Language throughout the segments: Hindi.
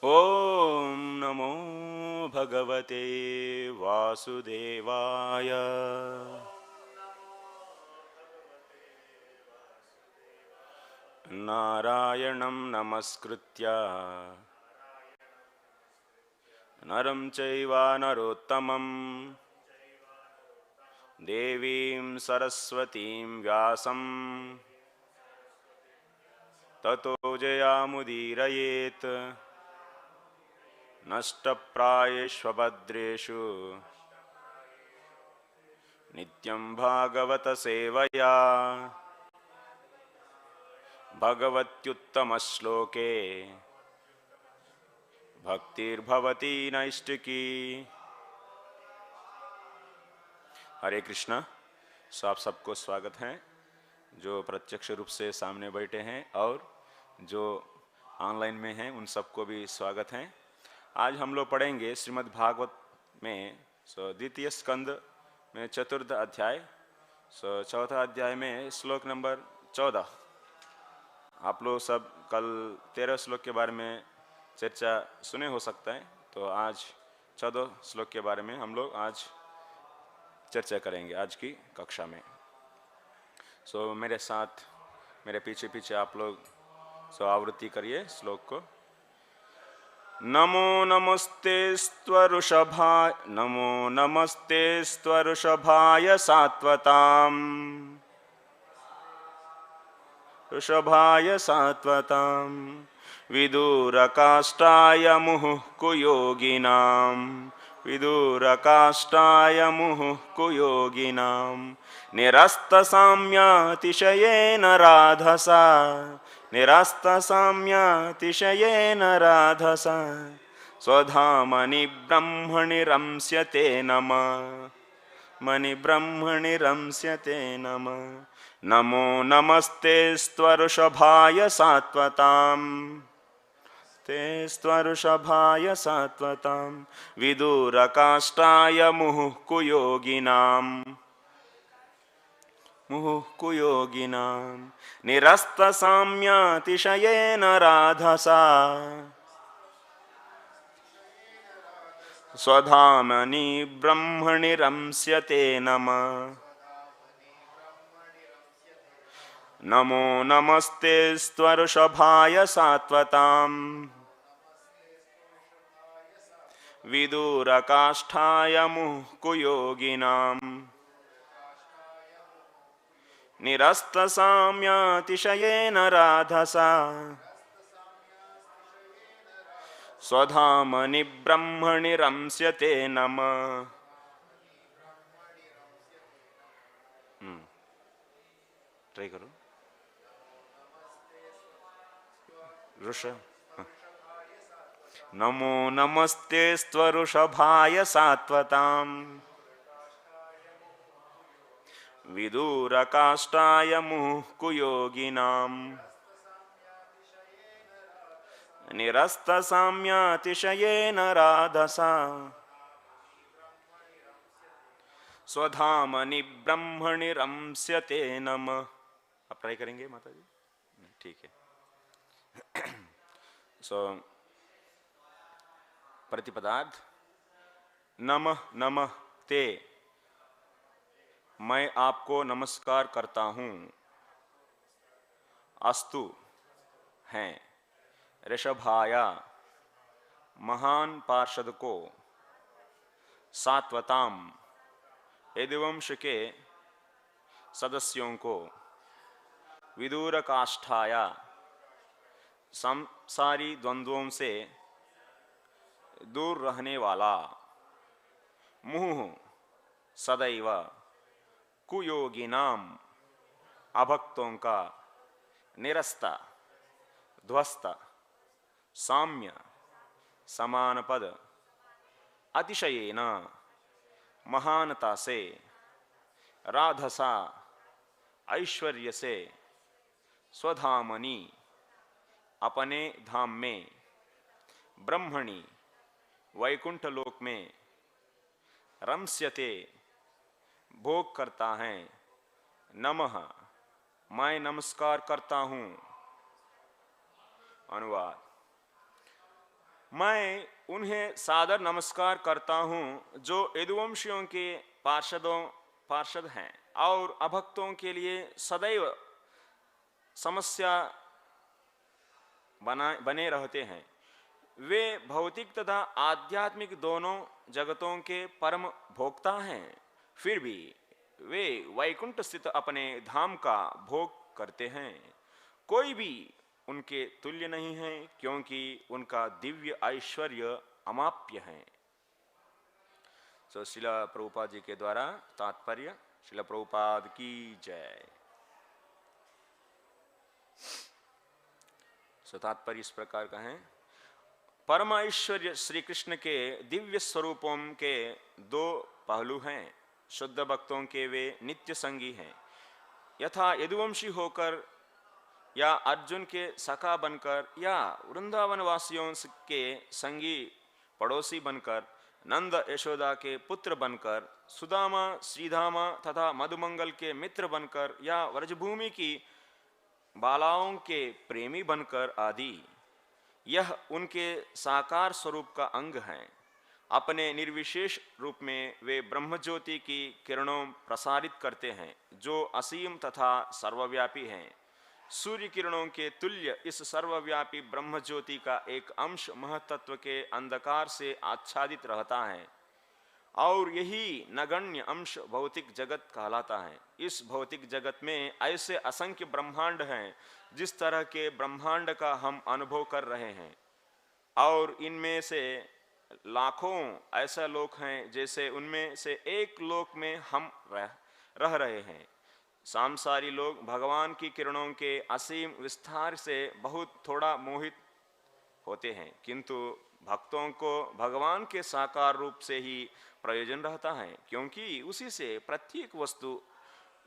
ओम नमो भगवते वासुदेवाय। नारायणं नमस्कृत्य नरं चैव नरोत्तमं देवीं सरस्वतीं व्यासं ततो जयामुदीरयेत्। नष्टप्रायेष्वभद्रेषु नित्यं भागवत सेवया भगवत्युत्तमश्लोके भक्तिर्भवती नैष्टिकी। हरे कृष्णा। सो आप सबको स्वागत है, जो प्रत्यक्ष रूप से सामने बैठे हैं और जो ऑनलाइन में हैं उन सबको भी स्वागत है। आज हम लोग पढ़ेंगे श्रीमद् भागवत में द्वितीय स्कंद में चतुर्थ अध्याय। चौथा अध्याय में श्लोक नंबर 14। आप लोग सब कल 13 श्लोक के बारे में चर्चा सुने हो सकता है, तो आज 14 श्लोक के बारे में हम लोग आज चर्चा करेंगे आज की कक्षा में। मेरे साथ मेरे पीछे पीछे आप लोग आवृत्ति करिए श्लोक को। नमो नमस्ते स्वऋषभाय सात्वताम् ऋषभाय सात्वताम् विदूरकाष्ठाय मुहुः कुयोगिनाम् निरस्तसाम्यातिशयेन राधसा स्वधामनि ब्रह्मणि रंस्यते नमः। नमो नमस्ते स्वऋषभाय सात्वताम् विदूरकाष्ठाय मुहुः कुयोगिनाम् निरस्तसाम्यातिशयेन राधसा स्वधामनि ब्रह्मणि रंस्यते नमः। नमो नमस्ते स्वऋषभाय सात्वताम् विदूरकाष्ठाय मुहुः कुयोगिनाम् निरस्तसाम्यातिशयेन राधसा स्वधामनि ब्रह्मणि रंस्यते नमः। ट्राई करो ऋष। नमो नमस्ते स्वऋषभाय सात्वताम् विदूरकाष्ठाय मुहुः कुयोगिनाम् निरस्तसाम्यातिशयेन राधसा स्वधामनि ब्रह्मणि रंस्यते नमः। आप ट्राई करेंगे माता जी? ठीक है। प्रतिपदार्थ। नमः नमः ते, मैं आपको नमस्कार करता हूँ। अस्तु हैं, ऋषभाया महान पार्षद को, सात्वताम यदुवंश के सदस्यों को, विदूरकाष्ठाया संसारी द्वंद्वों से दूर रहने वाला, मुहुः सदैव कुयोगिनाम अभक्तों का, निरस्त ध्वस्त साम्य समान पद, अतिशयेन महानता से, राधसा ऐश्वर्य से, स्वधामनि अपने धाम में, ब्रह्मणि वैकुंठ लोक में, रंस्यते भोग करता है, नमः मैं नमस्कार करता हूँ। अनुवाद। मैं उन्हें सादर नमस्कार करता हूँ जो यदुवंशियों के पार्षद हैं और अभक्तों के लिए सदैव समस्या बने रहते हैं। वे भौतिक तथा आध्यात्मिक दोनों जगतों के परम भोक्ता हैं, फिर भी वे वैकुंठ स्थित अपने धाम का भोग करते हैं। कोई भी उनके तुल्य नहीं है क्योंकि उनका दिव्य ऐश्वर्य अमाप्य है। शिला प्रभुपाद जी के द्वारा तात्पर्य। शिला प्रभुपाद की जय। तात्पर्य इस प्रकार का है। परम ऐश्वर्य श्री कृष्ण के दिव्य स्वरूपों के दो पहलू हैं। शुद्ध भक्तों के वे नित्य संगी हैं, यथा यदुवंशी होकर या अर्जुन के सखा बनकर या वृंदावन वासियों के संगी पड़ोसी बनकर, नंद यशोदा के पुत्र बनकर, सुदामा श्रीधामा तथा मधुमंगल के मित्र बनकर या व्रजभूमि की बालाओं के प्रेमी बनकर आदि। यह उनके साकार स्वरूप का अंग है। अपने निर्विशेष रूप में वे ब्रह्मज्योति की किरणों प्रसारित करते हैं जो असीम तथा सर्वव्यापी हैं। सूर्य किरणों के तुल्य इस सर्वव्यापी ब्रह्मज्योति का एक अंश महतत्व के अंधकार से आच्छादित रहता है और यही नगण्य अंश भौतिक जगत कहलाता है। इस भौतिक जगत में ऐसे असंख्य ब्रह्मांड हैं जिस तरह के ब्रह्मांड का हम अनुभव कर रहे हैं, और इनमें से लाखों ऐसे लोक हैं जैसे उनमें से एक लोक में हम रह रहे हैं। सांसारी लोग भगवान की किरणों के असीम विस्तार से बहुत थोड़ा मोहित होते हैं, किंतु भक्तों को भगवान के साकार रूप से ही प्रयोजन रहता है, क्योंकि उसी से प्रत्येक वस्तु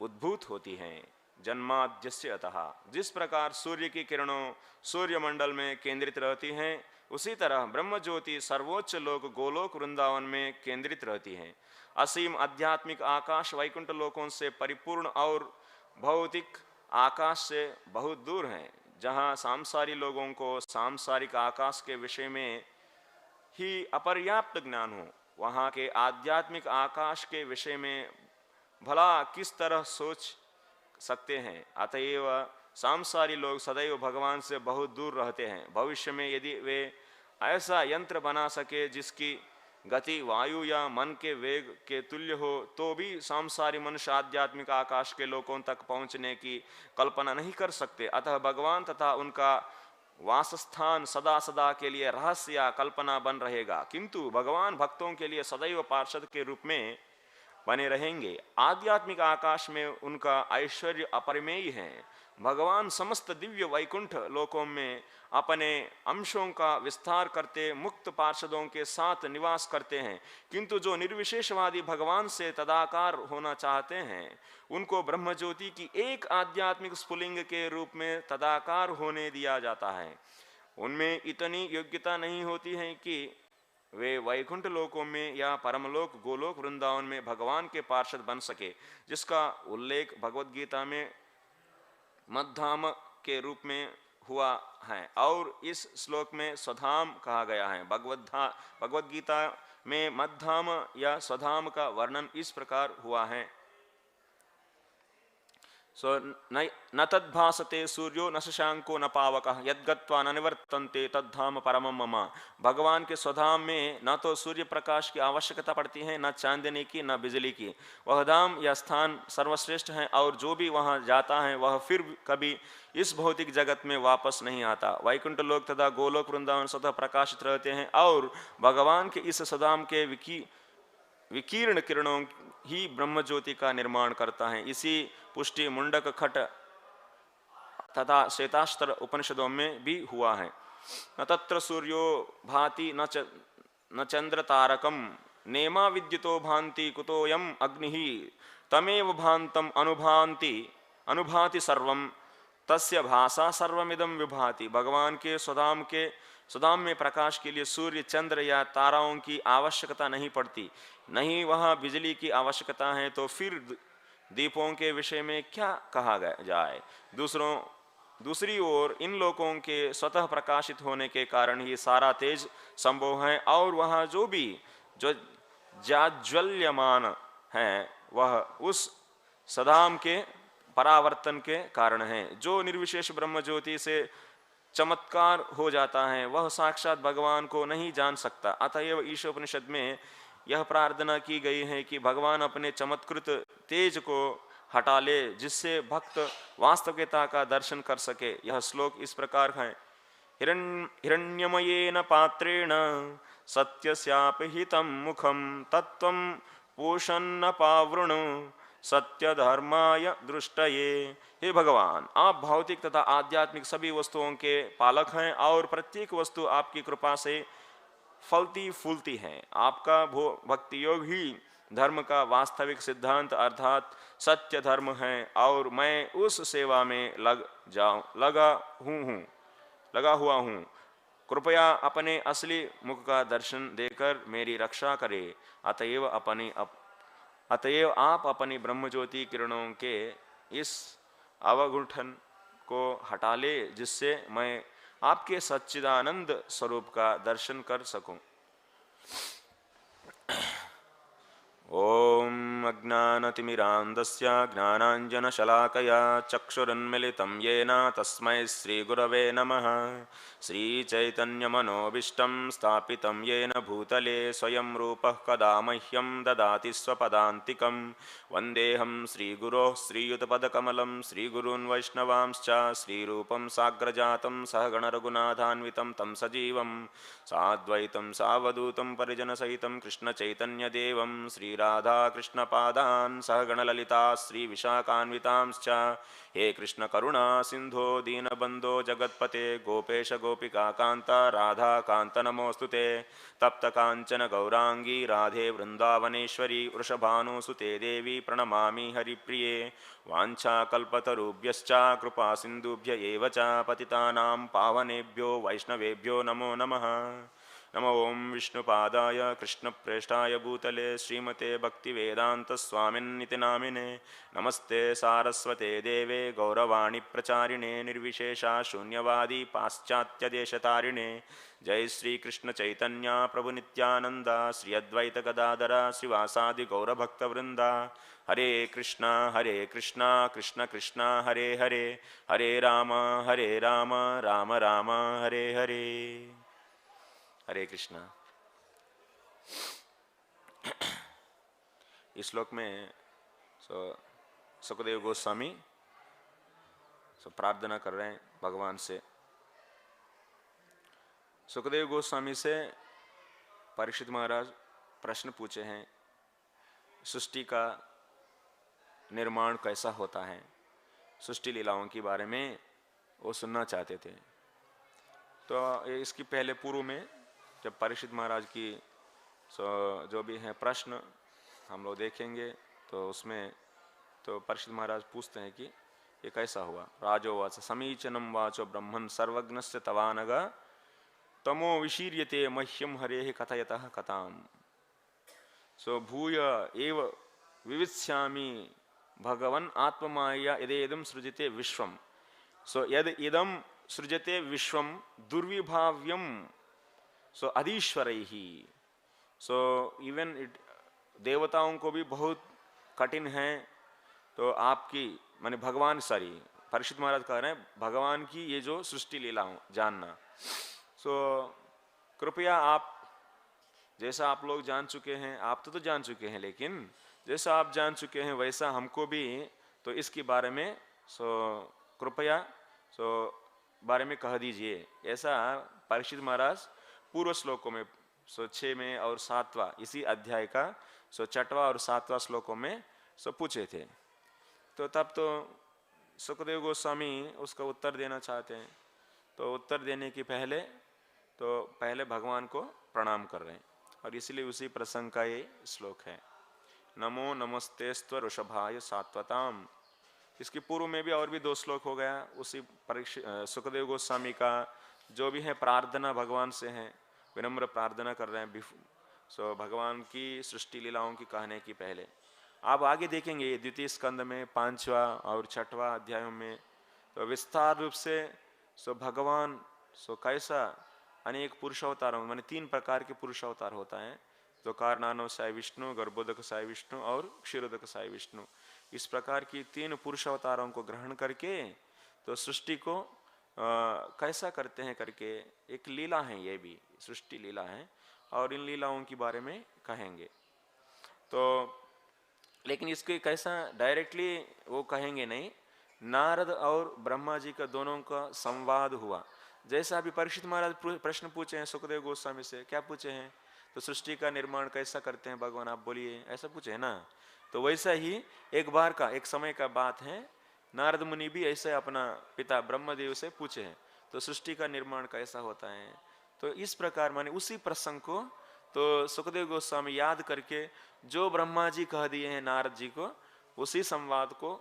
उद्भूत होती है। जन्माद्यस्य अतः। जिस प्रकार सूर्य की किरणों सूर्यमंडल में केंद्रित रहती हैं, उसी तरह ब्रह्म ज्योति सर्वोच्च लोक गोलोक वृंदावन में केंद्रित रहती है। असीम आध्यात्मिक आकाश वैकुंठ लोकों से परिपूर्ण और भौतिक आकाश से बहुत दूर है। जहाँ सांसारी लोगों को सांसारिक आकाश के विषय में ही अपर्याप्त ज्ञान हो, वहाँ के आध्यात्मिक आकाश के विषय में भला किस तरह सोच सकते हैं। अतएव सांसारी लोग सदैव भगवान से बहुत दूर रहते हैं। भविष्य में यदि वे ऐसा यंत्र बना सके जिसकी गति वायु या मन के वेग के तुल्य हो, तो भी सांसारी मनुष्य आध्यात्मिक आकाश के लोकों तक पहुंचने की कल्पना नहीं कर सकते। अतः भगवान तथा उनका वासस्थान सदा सदा के लिए रहस्य या कल्पना बन रहेगा, किंतु भगवान भक्तों के लिए सदैव पार्षद के रूप में बने रहेंगे। आध्यात्मिक आकाश में उनका ऐश्वर्य अपरिमेय है। भगवान समस्त दिव्य वैकुंठ लोकों में अपने अंशों का विस्तार करते मुक्त पार्षदों के साथ निवास करते हैं, किंतु जो निर्विशेषवादी भगवान से तदाकार होना चाहते हैं, उनको ब्रह्मज्योति की एक आध्यात्मिक स्फुलिंग के रूप में तदाकार होने दिया जाता है। उनमें इतनी योग्यता नहीं होती है कि वे वैकुंठ लोकों में या परमलोक गोलोक वृंदावन में भगवान के पार्षद बन सके, जिसका उल्लेख भगवद गीता में मध्धाम के रूप में हुआ है और इस श्लोक में स्वधाम कहा गया है। भगवद गीता में मध्धाम या स्वधाम का वर्णन इस प्रकार हुआ है। न तद्भासते सूर्यो न शशांको न पावकः यद्गत्वा न निवर्तन्ते तद्धाम परमं मम। भगवान के स्वधाम में न तो सूर्य प्रकाश की आवश्यकता पड़ती है, न चांदनी की, न बिजली की। वह धाम या स्थान सर्वश्रेष्ठ है और जो भी वहां जाता है वह फिर कभी इस भौतिक जगत में वापस नहीं आता। वैकुंठ लोक तथा गोलोक वृंदावन स्वतः प्रकाशित रहते हैं और भगवान के इस स्वधाम के विकीर्ण किरणों ही ब्रह्म ज्योति का निर्माण करता है। इसी पुष्टि मुंडक खट तथा श्वेतास्त्र उपनिषदों में भी हुआ है। न तत्र सूर्यो भाति न चंद्र तारकम नेमा विद्युतो भांति कुतोयम अग्निः तमेव भांतम अनुभाति सर्वम तस्य भाषा सर्वमिदं विभाति। भगवान के स्वधाम में प्रकाश के लिए सूर्य चंद्र या ताराओं की आवश्यकता नहीं पड़ती, नहीं वहाँ बिजली की आवश्यकता है, तो फिर दीपों के विषय में क्या कहा जाए। दूसरों दूसरी ओर इन लोकों के स्वतः प्रकाशित होने के कारण ही सारा तेज संभव है, और वह जो जाज्वल्यमान है वह उस सदाम के परावर्तन के कारण है। जो निर्विशेष ब्रह्म ज्योति से चमत्कार हो जाता है वह साक्षात भगवान को नहीं जान सकता। अतएव ईशोपनिषद में यह प्रार्थना की गई है कि भगवान अपने चमत्कृत तेज को हटा ले, जिससे भक्त वास्तविकता का दर्शन कर सके। यह श्लोक इस प्रकार है। हिरण्यमयेन पात्रेण सत्यस्यापहितं मुखं तत्त्वं पोषन्न पावृणु सत्य धर्माय दृष्टये। हे भगवान, आप भौतिक तथा आध्यात्मिक सभी वस्तुओं के पालक हैं और प्रत्येक वस्तु आपकी कृपा से फलती फूलती है। आपका भक्ति योग ही धर्म का वास्तविक सिद्धांत अर्थात सत्य धर्म है, और मैं उस सेवा में लगा हुआ हूँ। कृपया अपने असली मुख का दर्शन देकर मेरी रक्षा करे। अतएव आप अपनी ब्रह्मज्योति किरणों के इस अवगुंठन को हटा ले, जिससे मैं आपके सच्चिदानंद स्वरूप का दर्शन कर सकूं। ओम अज्ञानतिमिरान्धस्य ज्ञानाञ्जनशलाकया चक्षुरुन्मिलितं येन तस्मै श्रीगुरवे नमः। श्रीचैतन्यमनोभीष्टं स्थापितं येन भूतले स्वयं रूपः कदा मह्यं ददाति स्वपदान्तिकं। वन्देऽहं श्रीगुरोः श्रीयुतपदकमलं श्रीगुरून् वैष्णवांश्च श्रीरूपं साग्रजातं सहगणरघुनाथान्वितं तं सजीवं साद्वैतं सावधूतं परिजनसहितं कृष्णचैतन्यदेवं श्रीराधा कृष्णपादान् सहगणललिता श्रीविशाखान्वितांश्च। हे कृष्ण करुणा सिंधो दीनबंधो जगत्पते गोपेश गोपिका कांता राधा कांत नमोस्तुते। तप्त कांचन गौरांगी राधे वृंदावनेश्वरी वृषभानुसुते देवी प्रणमामि हरिप्रिये। वाञ्छाकल्पतरुभ्यश्च कृपा सिन्धुभ्य एव च पतितानां पावनेभ्यो वैष्णवेभ्यो नमो नमः। नमो ओं विष्णुपादाय कृष्णप्रेष्ठाय भूतले श्रीमते भक्तिवेदान्तस्वामिन्निति नामिने। नमस्ते सारस्वते देवे गौरवाणी प्रचारिणे निर्विशेषा शून्यवादी पाश्चात्यदेशतारिणे। जय श्री कृष्ण चैतन्य प्रभु नित्यानंद श्री अद्वैत गदाधर श्रीवासादि गौरभक्तवृंदा। हरे कृष्णा कृष्ण कृष्ण हरे हरे, हरे राम राम राम हरे हरे। हरे कृष्णा। इस श्लोक में सुखदेव गोस्वामी प्रार्थना कर रहे हैं भगवान से। सुखदेव गोस्वामी से परीक्षित महाराज प्रश्न पूछे हैं, सृष्टि का निर्माण कैसा होता है, सृष्टि लीलाओं के बारे में वो सुनना चाहते थे। तो इसकी पहले पूर्व में जब परीक्षित महाराज की जो भी हैं प्रश्न हम लोग देखेंगे, तो उसमें तो परीक्षित महाराज पूछते हैं कि ये कैसा हुआ। राजोवाच समीचीनम वाचो ब्रह्मन् सर्वज्ञस्य तवानग तमो विशीर्यते मह्यम हरेः कथयतः कथाम। भूय एव विवित्स्यामि भगवन् आत्ममाया यदेदं सृजते विश्वम। यद इदं सृजते विश्वम दुर्विभाव्यम अधीश्वरैः। इवन देवताओं को भी बहुत कठिन है। तो आपकी माने भगवान परीक्षित महाराज कह रहे हैं भगवान की ये जो सृष्टि लीलाओं जानना। कृपया आप जैसा आप लोग जान चुके हैं, आप तो जान चुके हैं, लेकिन जैसा आप जान चुके हैं वैसा हमको भी तो इसके बारे में कृपया बारे में कह दीजिए। ऐसा परीक्षित महाराज पूर्व श्लोकों में 6 में और 7वां इसी अध्याय का 6वां और 7वां श्लोकों में पूछे थे। तो तब तो सुखदेव गोस्वामी उसका उत्तर देना चाहते हैं। तो उत्तर देने के पहले भगवान को प्रणाम कर रहे हैं, और इसलिए उसी प्रसंग का ये श्लोक है। नमो नमस्तेस्त्व ऋषभाय सात्वताम। इसके पूर्व में भी और भी 2 श्लोक हो गया। उसी सुखदेव गोस्वामी का जो भी है प्रार्थना भगवान से है, विनम्र प्रार्थना कर रहे हैं भगवान की सृष्टि लीलाओं की कहने की पहले। आप आगे देखेंगे द्वितीय स्कंद में 5वां और 6वां अध्यायों में तो विस्तार रूप से सो भगवान सो कैसा अनेक पुरुष अवतारों माने 3 प्रकार के पुरुष अवतार होता है, तो कारणानव साई विष्णु, गर्भोदक साई विष्णु और क्षीरोदक साई विष्णु। इस प्रकार की 3 पुरुष अवतारों को ग्रहण करके तो सृष्टि को कैसा करते हैं करके एक लीला है, ये भी सृष्टि लीला है और इन लीलाओं के बारे में कहेंगे। तो लेकिन इसके कैसा डायरेक्टली वो कहेंगे नहीं, नारद और ब्रह्मा जी का दोनों का संवाद हुआ। जैसा अभी परीक्षित महाराज प्रश्न पूछे हैं सुखदेव गोस्वामी से, क्या पूछे हैं, तो सृष्टि का निर्माण कैसा करते हैं भगवान आप बोलिए, ऐसा पूछे है ना। तो वैसा ही एक बार का एक समय का बात है, नारद मुनि भी ऐसे अपना पिता ब्रह्मदेव से पूछे हैं तो सृष्टि का निर्माण कैसा होता है। तो इस प्रकार माने उसी प्रसंग को तो सुखदेव गोस्वामी याद करके जो ब्रह्मा जी कह दिए हैं नारद जी को, उसी संवाद को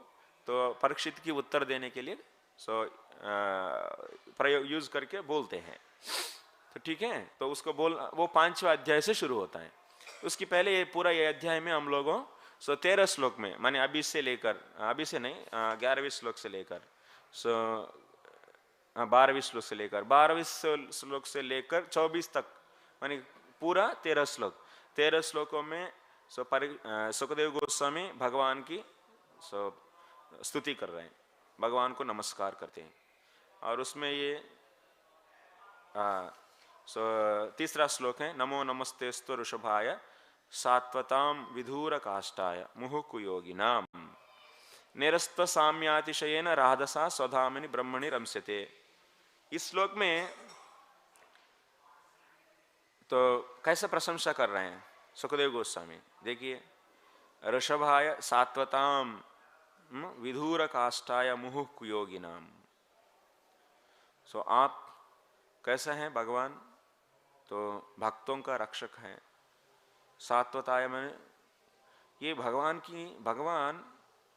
तो परीक्षित की उत्तर देने के लिए प्रयोग यूज करके बोलते हैं। तो ठीक है, तो उसको बोल वो 5वां अध्याय से शुरू होता है। उसकी पहले ये पूरा ये अध्याय में हम लोगों 13 श्लोक में माने अभी से लेकर, अभी से नहीं 11वें श्लोक से लेकर 12वें श्लोक से लेकर 12वें श्लोक से लेकर 24 तक माने पूरा 13 श्लोकों में सुखदेव गोस्वामी भगवान की स्तुति कर रहे हैं, भगवान को नमस्कार करते हैं। और उसमें ये तीसरा श्लोक है, नमो नमस्तेस्तु ऋषभाय सात्वताम विधूर काष्टाय मुहुः योगिनाम निरस्त साम्यातिशयेन राधसा स्वधामिनी ब्रह्मणि रमस्यते। इस श्लोक में तो कैसे प्रशंसा कर रहे हैं सुखदेव गोस्वामी, देखिए, ऋषभाय सात्वताम विधूर काष्ठाय मुहुः योगिनाम। सो आप कैसा हैं भगवान, तो भक्तों का रक्षक है। सात्वताय में ये भगवान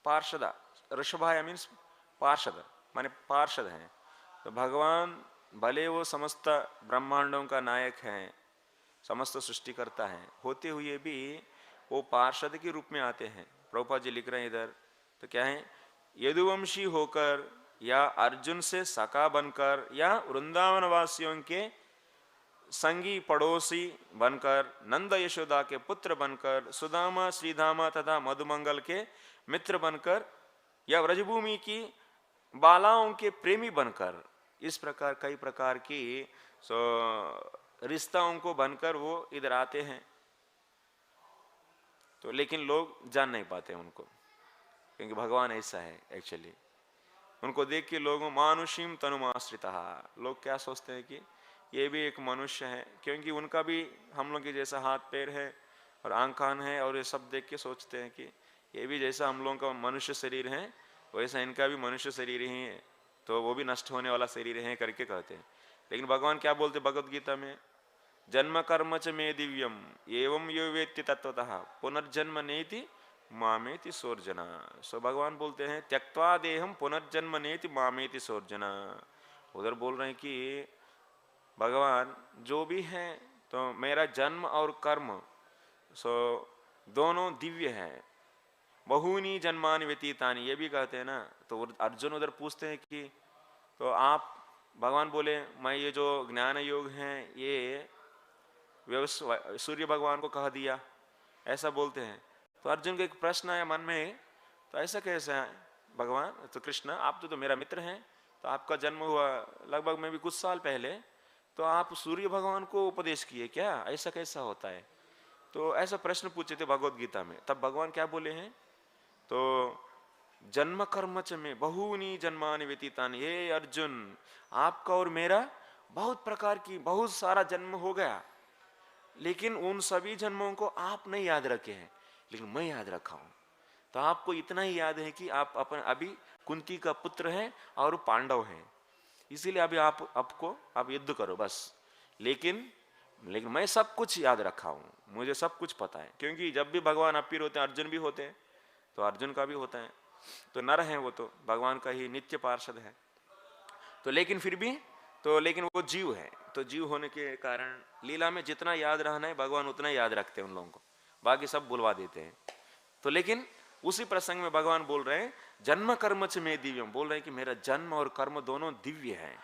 पार्षदा, ऋषभाय मीन्स पार्षद माने पार्षद हैं। तो भगवान भले वो समस्त ब्रह्मांडों का नायक हैं, समस्त सृष्टि करता है, होते हुए भी वो पार्षद के रूप में आते हैं। प्रभुपाद जी लिख रहे हैं इधर, तो क्या है, यदुवंशी होकर या अर्जुन से सखा बनकर या वृंदावन वासियों के संगी पड़ोसी बनकर, नंद यशोदा के पुत्र बनकर, सुदामा श्रीधामा तथा मधुमंगल के मित्र बनकर या व्रजभूमि की बालाओं के प्रेमी बनकर, इस प्रकार कई प्रकार की रिश्ताओं को बनकर वो इधर आते हैं। तो लेकिन लोग जान नहीं पाते उनको, क्योंकि भगवान ऐसा है एक्चुअली। उनको देख के लोगों मानुषीम तनुमाश्रिता, लोग क्या सोचते हैं कि ये भी एक मनुष्य है, क्योंकि उनका भी हम लोग के जैसा हाथ पैर है और आंख कान है, और ये सब देख के सोचते हैं कि ये भी जैसा हम लोगों का मनुष्य शरीर है वैसा इनका भी मनुष्य शरीर ही है, तो वो भी नष्ट होने वाला शरीर है करके कहते हैं। लेकिन भगवान क्या बोलते भगवद गीता में, जन्म कर्म च मे दिव्यम एवं यो वेत्ति तत्वतः पुनर्जन्म नेति मामेति सोर्जना। सो भगवान बोलते हैं त्यक्त्वा देहम पुनर्जन्म नेति मामेति सोर्जना। उधर बोल रहे हैं कि भगवान जो भी है तो मेरा जन्म और कर्म दोनों दिव्य हैं, बहुनी जन्मानि व्यतीतानि, ये भी कहते हैं ना। तो अर्जुन उधर पूछते हैं कि तो आप, भगवान बोले मैं ये जो ज्ञान योग है ये सूर्य भगवान को कह दिया, ऐसा बोलते हैं। तो अर्जुन को एक प्रश्न आया मन में, तो ऐसा कैसे है भगवान, तो कृष्ण आप तो मेरा मित्र हैं, तो आपका जन्म हुआ लगभग में भी कुछ साल पहले, तो आप सूर्य भगवान को उपदेश किए क्या, ऐसा कैसा होता है। तो ऐसा प्रश्न पूछे थे भगवद गीता में। तब भगवान क्या बोले हैं, तो जन्म कर्म च में बहुनी जन्मानि व्यतीतानि, ये अर्जुन आपका और मेरा बहुत प्रकार की बहुत सारा जन्म हो गया, लेकिन उन सभी जन्मों को आप नहीं याद रखे हैं, लेकिन मैं याद रखा हूं। तो आपको इतना ही याद है कि आप अपन अभी कुंती का पुत्र हैं और पांडव हैं, इसीलिए अभी आप युद्ध करो बस। लेकिन मैं सब कुछ याद रखा हूं, मुझे सब कुछ पता है, क्योंकि जब भी भगवान अपीर होते हैं अर्जुन भी होते हैं, तो अर्जुन का भी होता है। तो नर है वो, तो भगवान का ही नित्य पार्षद है। तो लेकिन फिर भी तो लेकिन वो जीव है, तो जीव होने के कारण लीला में जितना याद रहना है भगवान उतना याद रखते हैं उन लोगों को, बाकी सब भुलवा देते हैं। तो लेकिन उसी प्रसंग में भगवान बोल रहे हैं जन्म कर्म च में दिव्यम, बोल रहे हैं कि मेरा जन्म और कर्म दोनों दिव्य है।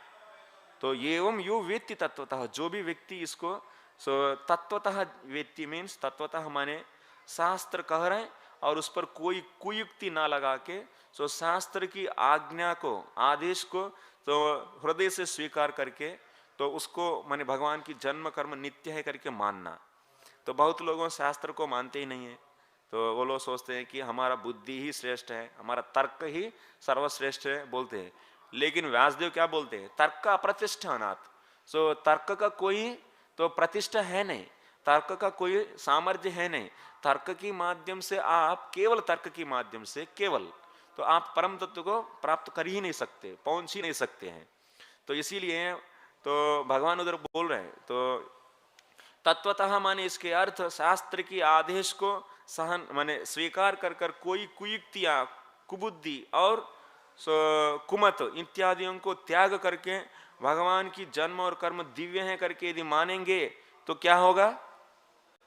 तो एवं यो वेत्ति तत्वतः, जो भी व्यक्ति इसको तत्वतः वेत्ति मीन्स तत्वतः माने शास्त्र कह रहे हैं और उस पर कोई कुयुक्ति ना लगा के, सो शास्त्र की आज्ञा को, आदेश को तो हृदय से स्वीकार करके, तो उसको माने भगवान की जन्म कर्म नित्य है करके मानना। तो बहुत लोगों शास्त्र को मानते ही नहीं है, तो वो लोग सोचते हैं कि हमारा बुद्धि ही श्रेष्ठ है, हमारा तर्क ही सर्वश्रेष्ठ है बोलते हैं। लेकिन व्यासदेव क्या बोलते हैं, तर्क का अप्रतिष्ठानात्, सो तर्क का कोई तो प्रतिष्ठा है नहीं, तर्क का कोई सामर्थ्य है नहीं। तर्क के माध्यम से आप, केवल तर्क के माध्यम से केवल, तो आप परम तत्व को प्राप्त कर ही नहीं सकते, पहुंच ही नहीं सकते हैं। तो इसीलिए तो भगवान उधर बोल रहे हैं, तो तत्वतः माने इसके अर्थ शास्त्र की आदेश को सहन माने स्वीकार कर कर कोई कुयुक्तियां, कुबुद्धि और कुमत इत्यादियों को त्याग करके भगवान की जन्म और कर्म दिव्य है करके यदि मानेंगे तो क्या होगा,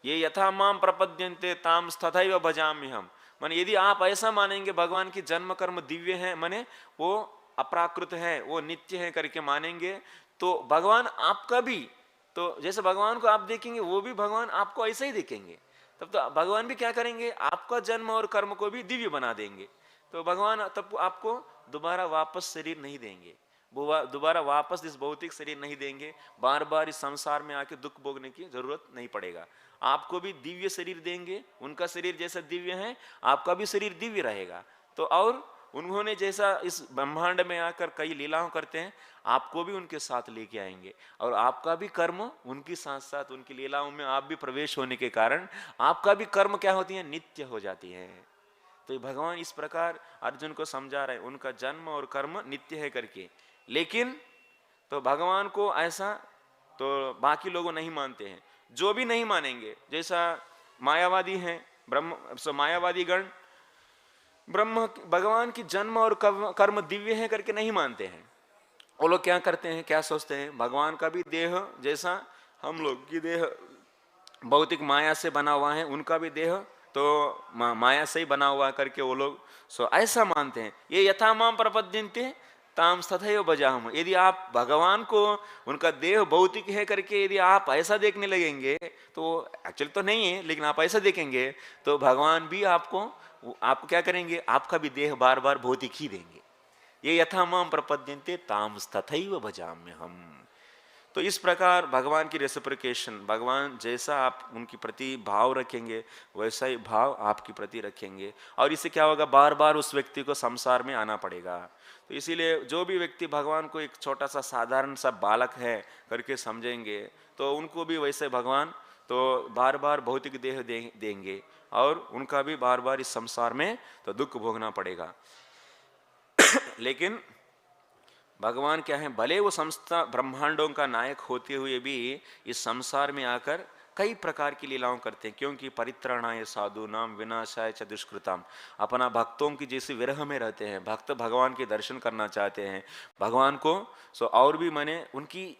ये यथा माम प्रपद्यन्ते ताम तथैव भजामि हम। माने यदि आप ऐसा मानेंगे भगवान की जन्म कर्म दिव्य है, माने वो अप्राकृत है, वो नित्य है करके मानेंगे, तो भगवान आपका भी, तो जैसे भगवान को आप देखेंगे वो भी भगवान आपको ऐसे ही देखेंगे। तब तो भगवान भी क्या करेंगे, आपका जन्म और कर्म को भी दिव्य बना देंगे। तो भगवान तब आपको दोबारा वापस शरीर नहीं देंगे, दोबारा वापस इस भौतिक शरीर नहीं देंगे, बार बार इस संसार में आके दुख भोगने की जरूरत नहीं पड़ेगा। आपको भी दिव्य शरीर देंगे, उनका शरीर जैसा दिव्य है आपका भी शरीर दिव्य रहेगा। तो और उन्होंने जैसा इस ब्रह्मांड में आकर कई लीलाओं करते हैं, आपको भी उनके साथ लेके आएंगे, और आपका भी कर्म उनके साथ साथ उनकी लीलाओं में आप भी प्रवेश होने के कारण आपका भी कर्म क्या होती है, नित्य हो जाती है। तो भगवान इस प्रकार अर्जुन को समझा रहे हैं, उनका जन्म और कर्म नित्य है करके। लेकिन तो भगवान को ऐसा तो बाकी लोग नहीं मानते हैं, जो भी नहीं मानेंगे, जैसा मायावादी हैं, ब्रह्म मायावादी गण ब्रह्म भगवान की जन्म और कर्म दिव्य है करके नहीं मानते हैं। वो लोग क्या करते हैं, क्या सोचते हैं, भगवान का भी देह जैसा हम लोग की देह भौतिक माया से बना हुआ है, उनका भी देह तो माया से ही बना हुआ करके वो लोग ऐसा मानते हैं। ये यथा माम प्रपद्यन्ते ताम तथैव भजामि। यदि आप भगवान को उनका देह भौतिक है करके यदि आप ऐसा देखने लगेंगे, तो एक्चुअली तो नहीं है, लेकिन आप ऐसा देखेंगे तो भगवान भी आपको क्या करेंगे, आपका भी देह बार बार भौतिक ही देंगे। ये यथा माम प्रपद्यन्ते ताम तथैव भजामि हम। तो इस प्रकार भगवान की रेसिप्रोकेशन, भगवान जैसा आप उनकी प्रति भाव रखेंगे वैसा ही भाव आपकी प्रति रखेंगे, और इससे क्या होगा, बार बार उस व्यक्ति को संसार में आना पड़ेगा। तो इसीलिए जो भी व्यक्ति भगवान को एक छोटा सा साधारण सा बालक है करके समझेंगे, तो उनको भी वैसे भगवान तो बार बार भौतिक देह देंगे, और उनका भी बार बार इस संसार में तो दुख भोगना पड़ेगा। लेकिन भगवान क्या है, भले वो समस्त ब्रह्मांडों का नायक होते हुए भी इस संसार में आकर कई प्रकार की लीलाओं करते हैं, क्योंकि परित्राणाय साधूनाम विनाशाय च दुष्कृताम। अपना भक्तों की जैसे विरह में रहते हैं, भक्त भगवान के दर्शन करना चाहते हैं, भगवान को और भी माने उनकी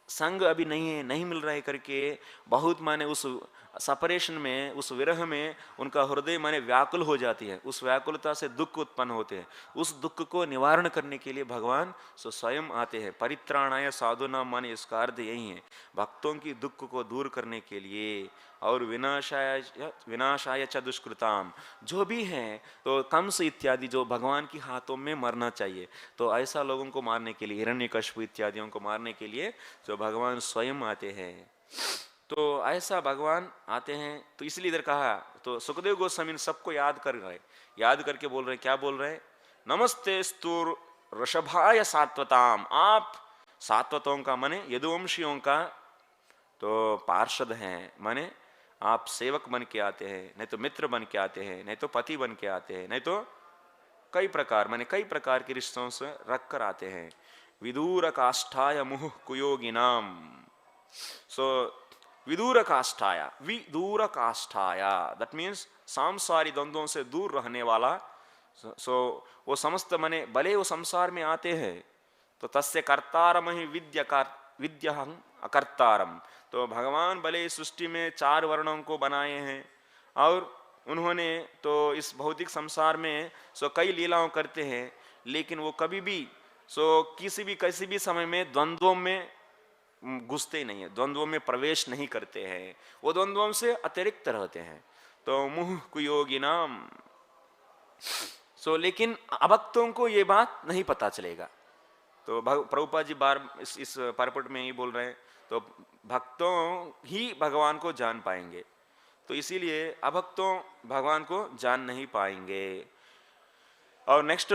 संग अभी नहीं मिल रहा है करके बहुत माने उस सेपरेशन में, उस विरह में उनका हृदय माने व्याकुल हो जाती है, उस व्याकुलता से दुख उत्पन्न होते हैं। उस दुख को निवारण करने के लिए भगवान स्वयं आते हैं। परित्राणाय साधूनाम माने इसका अर्थ यही है, भक्तों की दुख को दूर करने के लिए, और विनाशाय च दुष्कृताम, जो भी हैं तो कंस इत्यादि जो भगवान के हाथों में मरना चाहिए, तो ऐसा लोगों को मारने के लिए, हिरण्यकश्यप इत्यादियों को मारने के लिए जो भगवान स्वयं आते हैं। तो ऐसा भगवान आते हैं, तो इसलिए इधर कहा, तो सुखदेव गोस्वामी सबको याद करके बोल रहे, क्या बोल रहे, नमस्ते स्तुर ऋषभाय सात्वताम। आप सात्वतों का माने यदुवंशियों का तो पार्षद हैं, माने आप सेवक बन के आते हैं, नहीं तो मित्र बन के आते हैं, नहीं तो पति बन के आते हैं, नहीं तो कई प्रकार के रिश्तों से रख कर आते हैं। विदूर काष्ठाय मुह कुयोगिनाम। विदूर काष्ठाया दैट मीन्स सांसारी द्वंद्वों से दूर रहने वाला। वो समस्त माने भले वो संसार में आते हैं, तो तस्य कर्तारम ही विद्यहं अकर्तारम। तो भगवान भले इस सृष्टि में 4 वर्णों को बनाए हैं, और उन्होंने तो इस भौतिक संसार में सो कई लीलाओं करते हैं, लेकिन वो कभी भी सो किसी भी समय में द्वंद्वों में घुसते नहीं है, द्वंद्वों में प्रवेश नहीं करते हैं, वो द्वंद्वों से अतिरिक्त रहते हैं। तो मुह कुयोगी नाम लेकिन अभक्तों को ये बात नहीं पता चलेगा। तो प्रभुपाद जी बार इस पारपट में ही बोल रहे हैं, तो भक्तों ही भगवान को जान पाएंगे, तो इसीलिए अभक्तों भगवान को जान नहीं पाएंगे। और नेक्स्ट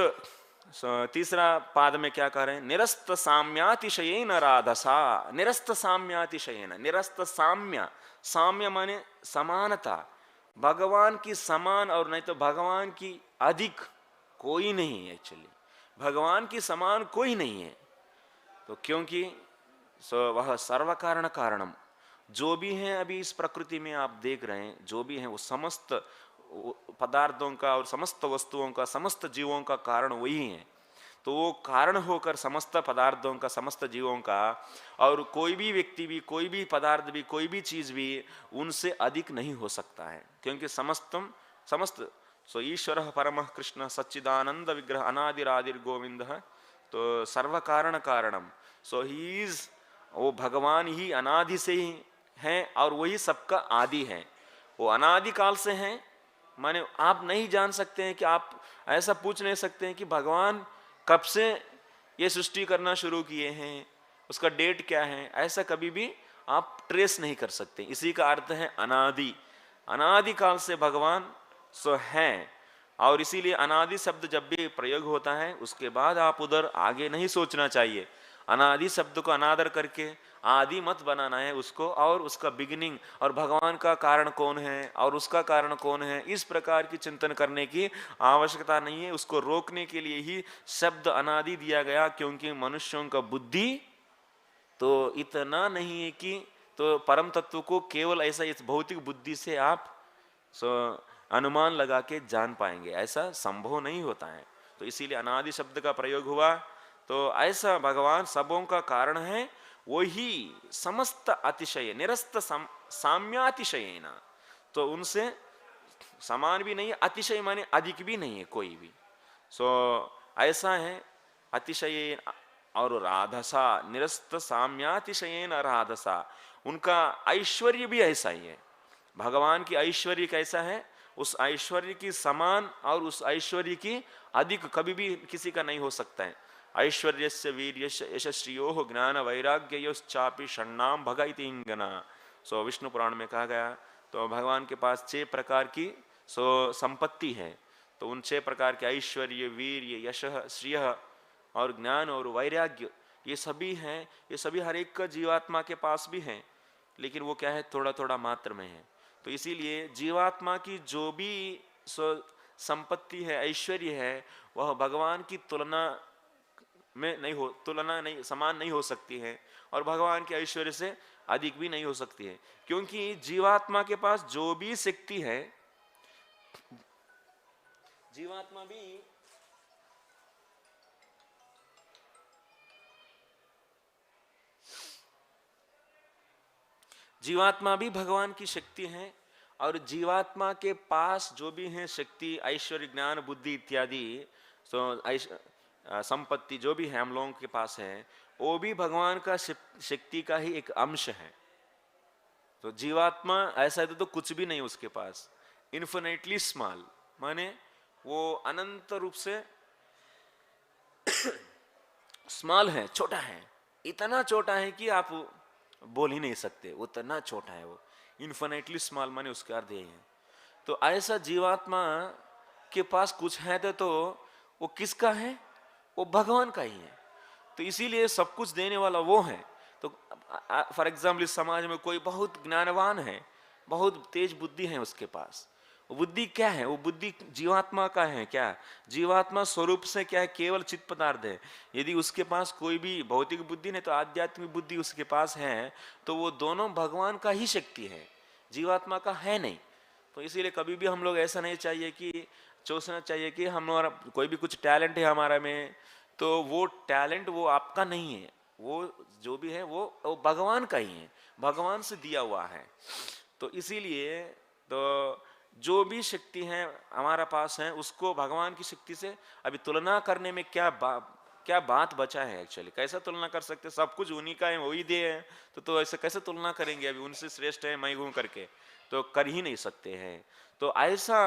तीसरा पाद में क्या कह रहे हैं, निरस्त साम्यातिशयेन राधसा। निरस्त साम्यातिशयेन, निरस्त साम्य, साम्य माने समानता, भगवान की समान और नहीं तो भगवान की अधिक कोई नहीं है। एक्चुअली भगवान की समान कोई नहीं है। तो क्योंकि वह सर्व कारण कारणम, जो भी है अभी इस प्रकृति में आप देख रहे हैं, जो भी है वो समस्त पदार्थों का और समस्त वस्तुओं का, समस्त जीवों का कारण वही है। तो वो कारण होकर समस्त पदार्थों का, समस्त जीवों का, और कोई भी व्यक्ति भी, कोई भी पदार्थ भी, कोई भी चीज भी उनसे अधिक नहीं हो सकता है, क्योंकि समस्त ईश्वर परम कृष्ण सच्चिदानंद विग्रह अनादिरादिर गोविंद, तो सर्व कारण कारणम। ही इज, वो भगवान ही अनादि से ही है और वही सबका आदि है। वो अनादि काल से हैं, माने आप नहीं जान सकते हैं कि आप ऐसा पूछ नहीं सकते हैं कि भगवान कब से ये सृष्टि करना शुरू किए हैं, उसका डेट क्या है, ऐसा कभी भी आप ट्रेस नहीं कर सकते। इसी का अर्थ है अनादि। अनादि काल से भगवान हैं, और इसीलिए अनादि शब्द जब भी प्रयोग होता है उसके बाद आप उधर आगे नहीं सोचना चाहिए। अनादि शब्द को अनादर करके आदि मत बनाना है उसको, और उसका बिगिनिंग और भगवान का कारण कौन है और उसका कारण कौन है, इस प्रकार की चिंतन करने की आवश्यकता नहीं है। उसको रोकने के लिए ही शब्द अनादि दिया गया, क्योंकि मनुष्यों का बुद्धि तो इतना नहीं है कि तो परम तत्व को केवल ऐसा इस भौतिक बुद्धि से आप अनुमान लगा के जान पाएंगे, ऐसा संभव नहीं होता है। तो इसीलिए अनादि शब्द का प्रयोग हुआ। तो ऐसा भगवान सबों का कारण है, वही समस्त अतिशय निरस्त साम्यातिशयेन, तो उनसे समान भी नहीं है, अतिशय माने अधिक भी नहीं है कोई भी। ऐसा है अतिशय। और राधसा, निरस्त साम्यातिशयेन राधसा, उनका ऐश्वर्य भी ऐसा ही है। भगवान की ऐश्वर्य कैसा है, उस ऐश्वर्य की समान और उस ऐश्वर्य की अधिक कभी भी किसी का नहीं हो सकता है। ऐश्वर्यस्य वीर्यस्य यशस्रियोः ज्ञान वैराग्ययोश्चापि षण्णाम भग इति इंगना। विष्णु पुराण में कहा गया, तो भगवान के पास 6 प्रकार की संपत्ति है। तो उन 6 प्रकार के ऐश्वर्य, वीर्य, यश, श्रिय और ज्ञान और वैराग्य, ये सभी हैं। ये सभी हर एक का जीवात्मा के पास भी है, लेकिन वो क्या है, थोड़ा थोड़ा मात्र में है। तो इसीलिए जीवात्मा की जो भी संपत्ति है, ऐश्वर्य है, वह भगवान की तुलना नहीं, समान नहीं हो सकती है, और भगवान के ऐश्वर्य से अधिक भी नहीं हो सकती है। क्योंकि जीवात्मा के पास जो भी शक्ति है, जीवात्मा भी भगवान की शक्ति है, और जीवात्मा के पास जो भी है शक्ति, ऐश्वर्य, ज्ञान, बुद्धि इत्यादि संपत्ति जो भी है हम लोगों के पास है, वो भी भगवान का शक्ति का ही एक अंश है। तो जीवात्मा ऐसा है तो कुछ भी नहीं उसके पास, इन्फिनिटली स्मॉल, माने वो अनंत रूप से स्मॉल है, छोटा है, इतना छोटा है कि आप बोल ही नहीं सकते, उतना छोटा है वो। इन्फिनिटली स्मॉल माने उसका अर्थ है। तो ऐसा जीवात्मा के पास कुछ है तो वो किसका है, वो भगवान का ही है। तो इसीलिए सब कुछ देने वाला वो है। तो फॉर एग्जाम्पल इस समाज में कोई बहुत ज्ञानवान है, बहुत तेज बुद्धि है उसके पास, वो बुद्धि क्या है, वो बुद्धि जीवात्मा का है। क्या जीवात्मा स्वरूप से क्या है, केवल चित्त पदार्थ है। यदि उसके पास कोई भी भौतिक बुद्धि नहीं तो आध्यात्मिक बुद्धि उसके पास है, तो वो दोनों भगवान का ही शक्ति है, जीवात्मा का है नहीं। तो इसीलिए कभी भी हम लोग ऐसा नहीं चाहिए कि सोचना चाहिए कि हमारा कोई भी कुछ टैलेंट है हमारा में, तो वो टैलेंट वो आपका नहीं है, वो जो भी है वो भगवान का ही है, भगवान से दिया हुआ है। तो इसीलिए तो जो भी शक्ति है हमारा पास है उसको भगवान की शक्ति से अभी तुलना करने में क्या बात बचा है एक्चुअली? कैसा तुलना कर सकते? सब कुछ उन्हीं का है, वही दे है, तो ऐसे कैसे तुलना करेंगे? अभी उनसे श्रेष्ठ है मैं हूं करके तो कर ही नहीं सकते हैं। तो ऐसा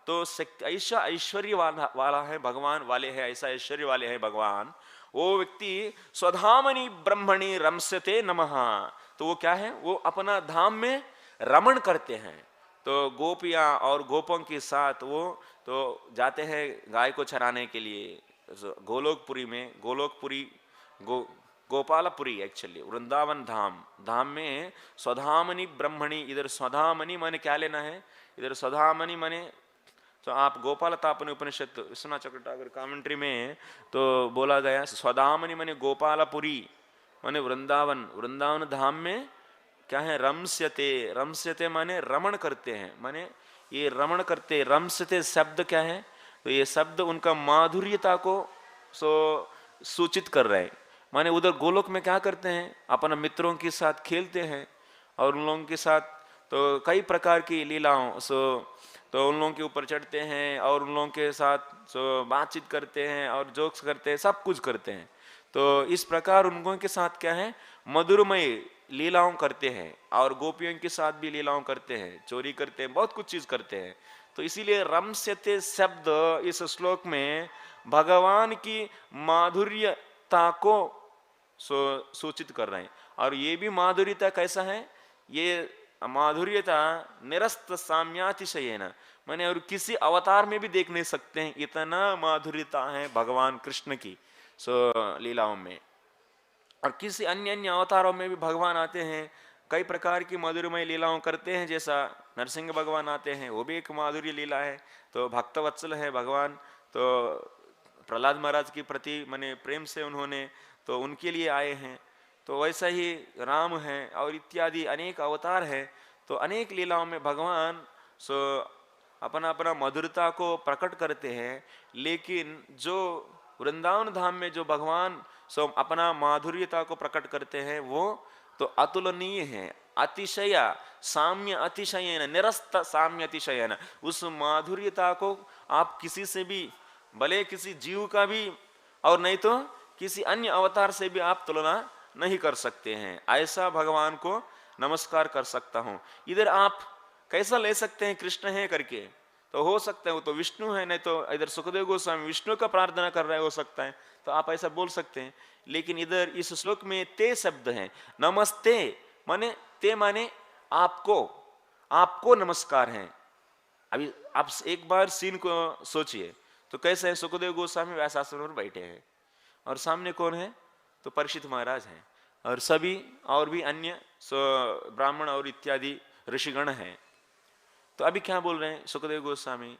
तो ऐसा ऐश्वर्य वाला है भगवान वाले है, ऐसा ऐश्वर्य वाले है भगवान। वो व्यक्ति स्वधामनि ब्रह्मणि रमस्यते नमः, तो वो क्या है? वो अपना धाम में रमण करते हैं। तो गोपियां और गोपों के साथ वो तो जाते हैं गाय को चराने के लिए गोलोकपुरी में। गोलोकपुरी गोपालपुरी एक्चुअली वृंदावन धाम में स्वधामनि ब्रह्मणि। इधर स्वधामनि माने क्या लेना है? इधर स्वधामनि माने तो आप गोपाल तापन उपनिषद विश्वनाथ चक्रवर्ती कमेंट्री में तो बोला गया स्वधामनि माने गोपालपुरी माने वृंदावन धाम में क्या है? रमस्यते माने रमण करते हैं, माने ये रमण करते। रमस्यते शब्द क्या है? तो ये शब्द उनका माधुर्यता को सूचित कर रहे हैं। माने उधर गोलोक में क्या करते हैं? अपने मित्रों के साथ खेलते हैं और उन लोगों के साथ तो कई प्रकार की लीलाओं तो उन लोगों के ऊपर चढ़ते हैं और उन लोगों के साथ बातचीत करते हैं और जोक्स करते हैं, सब कुछ करते हैं। तो इस प्रकार उन लोगों के साथ क्या है? मधुरमय लीलाओं करते हैं और गोपियों के साथ भी लीलाओं करते हैं, चोरी करते हैं, बहुत कुछ चीज करते हैं। तो इसीलिए रमस्यते शब्द इस श्लोक में भगवान की माधुर्यता को सूचित कर रहे हैं। और ये भी माधुर्यता कैसा है? ये माधुर्यता निरस्त साम्यातिशयेन, माने और किसी अवतार में भी देख नहीं सकते हैं, इतना माधुर्यता है भगवान कृष्ण की लीलाओं में। और किसी अन्य अवतारों में भी भगवान आते हैं, कई प्रकार की मधुरमय लीलाओं करते हैं। जैसा नरसिंह भगवान आते हैं, वो भी एक माधुर्य लीला है। तो भक्तवत्सल है भगवान, तो प्रहलाद महाराज की प्रति माने प्रेम से उन्होंने तो उनके लिए आए हैं। तो वैसा ही राम है और इत्यादि अनेक अवतार है। तो अनेक लीलाओं में भगवान अपना अपना मधुरता को प्रकट करते हैं। लेकिन जो वृंदावन धाम में जो भगवान अपना माधुर्यता को प्रकट करते हैं वो तो अतुलनीय है। अतिशय साम्य अतिशयन, निरस्त साम्य अतिशयन, उस माधुर्यता को आप किसी से भी, भले किसी जीव का भी और नहीं तो किसी अन्य अवतार से भी आप तुलना नहीं कर सकते हैं। ऐसा भगवान को नमस्कार कर सकता हूं। इधर आप कैसा ले सकते हैं? कृष्ण है करके तो हो सकता है वो तो विष्णु है, नहीं तो इधर सुखदेव गोस्वामी विष्णु का प्रार्थना कर रहे हो सकता है, तो आप ऐसा बोल सकते हैं। लेकिन इधर इस श्लोक में ते शब्द है। नमस्ते माने ते माने आपको नमस्कार है। अभी आप एक बार सीन को सोचिए तो कैसे है? सुखदेव गोस्वामी व्यासासन पर बैठे हैं और सामने कौन है? तो परीक्षित महाराज हैं और सभी और भी अन्य ब्राह्मण और इत्यादि ऋषिगण हैं। तो अभी क्या बोल रहे हैं सुखदेव गोस्वामी?